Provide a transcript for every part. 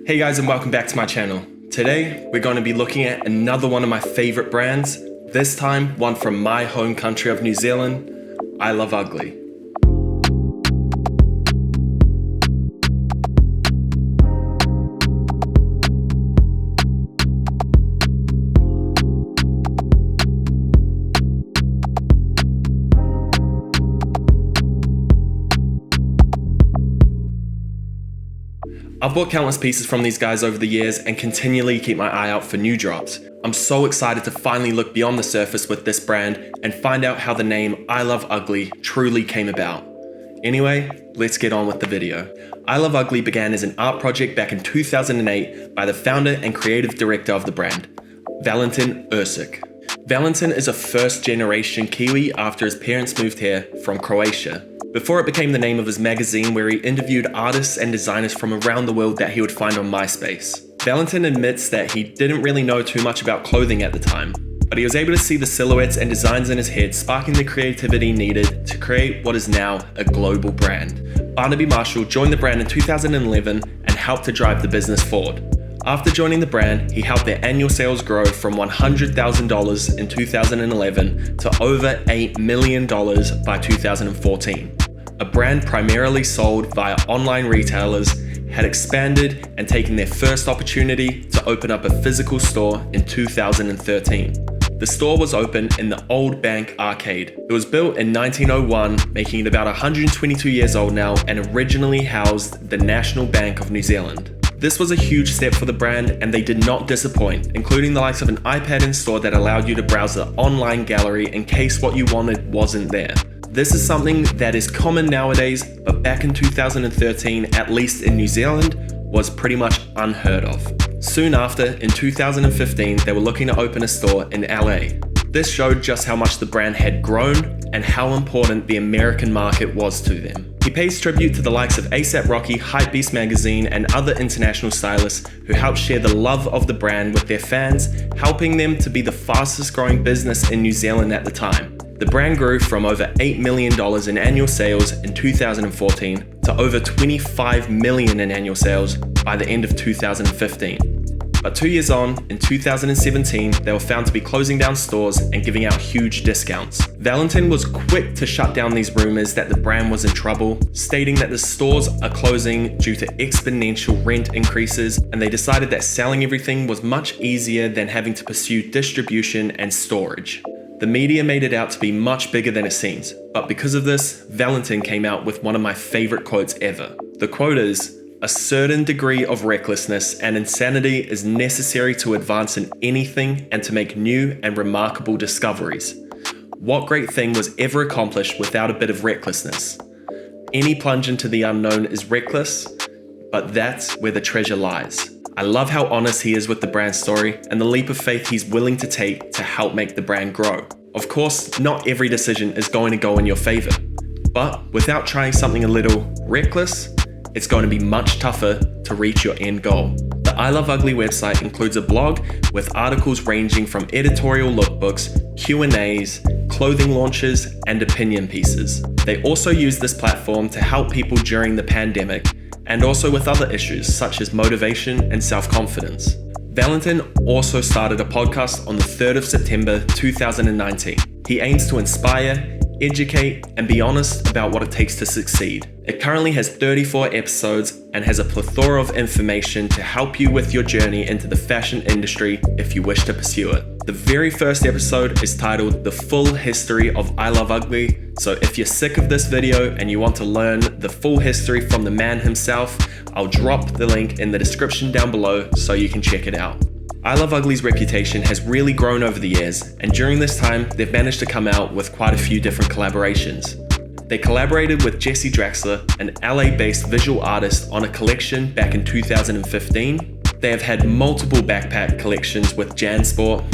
Hey guys, and welcome back to my channel. Today, we're going to be looking at another one of my favorite brands, this time one from my home country of New Zealand, I Love Ugly. I've bought countless pieces from these guys over the years and continually keep my eye out for new drops. I'm so excited to finally look beyond the surface with this brand and find out how the name I Love Ugly truly came about. Anyway, let's get on with the video. I Love Ugly began as an art project back in 2008 by the founder and creative director of the brand, Valentin Ersic. Valentin is a first-generation Kiwi after his parents moved here from Croatia. Before it became the name of his magazine where he interviewed artists and designers from around the world that he would find on MySpace. Valentin admits that he didn't really know too much about clothing at the time, but he was able to see the silhouettes and designs in his head, sparking the creativity needed to create what is now a global brand. Barnaby Marshall joined the brand in 2011 and helped to drive the business forward. After joining the brand, he helped their annual sales grow from $100,000 in 2011 to over $8 million by 2014. A brand primarily sold via online retailers had expanded and taken their first opportunity to open up a physical store in 2013. The store was open in the Old Bank Arcade. It was built in 1901, making it about 122 years old now, and originally housed the National Bank of New Zealand. This was a huge step for the brand, and they did not disappoint, including the likes of an iPad in store that allowed you to browse the online gallery in case what you wanted wasn't there. This is something that is common nowadays, but back in 2013, at least in New Zealand, was pretty much unheard of. Soon after, in 2015, they were looking to open a store in LA. This showed just how much the brand had grown and how important the American market was to them. He pays tribute to the likes of A$AP Rocky, Hypebeast magazine, and other international stylists who helped share the love of the brand with their fans, helping them to be the fastest growing business in New Zealand at the time. The brand grew from over $8 million in annual sales in 2014 to over $25 million in annual sales by the end of 2015. But 2 years on, in 2017, they were found to be closing down stores and giving out huge discounts. Valentin was quick to shut down these rumors that the brand was in trouble, stating that the stores are closing due to exponential rent increases, and they decided that selling everything was much easier than having to pursue distribution and storage. The media made it out to be much bigger than it seems, but because of this, Valentin came out with one of my favorite quotes ever. The quote is, "A certain degree of recklessness and insanity is necessary to advance in anything and to make new and remarkable discoveries. What great thing was ever accomplished without a bit of recklessness? Any plunge into the unknown is reckless, but that's where the treasure lies." I love how honest he is with the brand story and the leap of faith he's willing to take to help make the brand grow. Of course, not every decision is going to go in your favor, but without trying something a little reckless, it's going to be much tougher to reach your end goal. The I Love Ugly website includes a blog with articles ranging from editorial lookbooks, Q&As, clothing launches, and opinion pieces. They also use this platform to help people during the pandemic and also with other issues such as motivation and self-confidence. Valentin also started a podcast on the 3rd of September 2019. He aims to inspire, educate, and be honest about what it takes to succeed. It currently has 34 episodes and has a plethora of information to help you with your journey into the fashion industry if you wish to pursue it. The very first episode is titled The Full History of I Love Ugly, so if you're sick of this video and you want to learn the full history from the man himself, I'll drop the link in the description down below so you can check it out. I Love Ugly's reputation has really grown over the years, and during this time, they've managed to come out with quite a few different collaborations. They collaborated with Jesse Draxler, an LA-based visual artist, on a collection back in 2015. They have had multiple backpack collections with JanSport.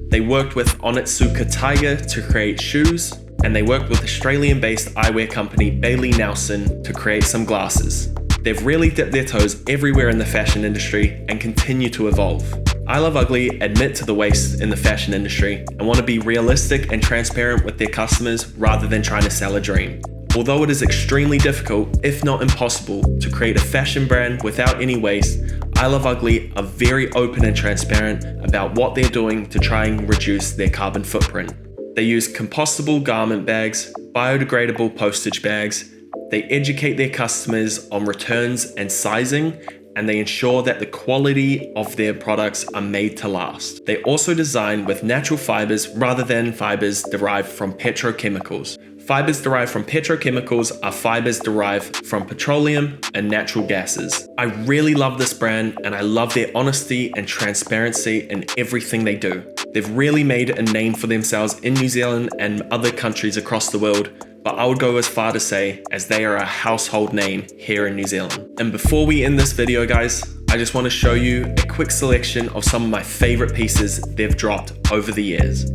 They worked with Onitsuka Tiger to create shoes, and they worked with Australian-based eyewear company Bailey Nelson to create some glasses. They've really dipped their toes everywhere in the fashion industry and continue to evolve. I Love Ugly admit to the waste in the fashion industry and want to be realistic and transparent with their customers rather than trying to sell a dream. Although it is extremely difficult, if not impossible, to create a fashion brand without any waste, I Love Ugly are very open and transparent about what they're doing to try and reduce their carbon footprint. They use compostable garment bags, biodegradable postage bags, they educate their customers on returns and sizing, and they ensure that the quality of their products are made to last. They also design with natural fibers rather than fibers derived from petrochemicals. Fibers derived from petrochemicals are fibers derived from petroleum and natural gases. I really love this brand and I love their honesty and transparency in everything they do. They've really made a name for themselves in New Zealand and other countries across the world, but I would go as far to say as they are a household name here in New Zealand. And before we end this video, guys, I just want to show you a quick selection of some of my favorite pieces they've dropped over the years.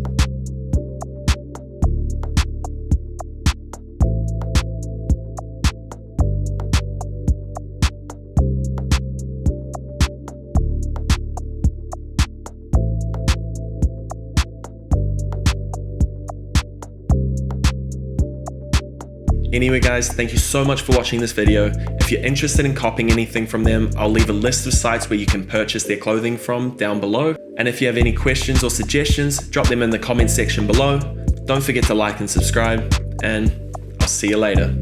Anyway guys, thank you so much for watching this video. If you're interested in copying anything from them, I'll leave a list of sites where you can purchase their clothing from down below. And if you have any questions or suggestions, drop them in the comment section below. Don't forget to like and subscribe, and I'll see you later.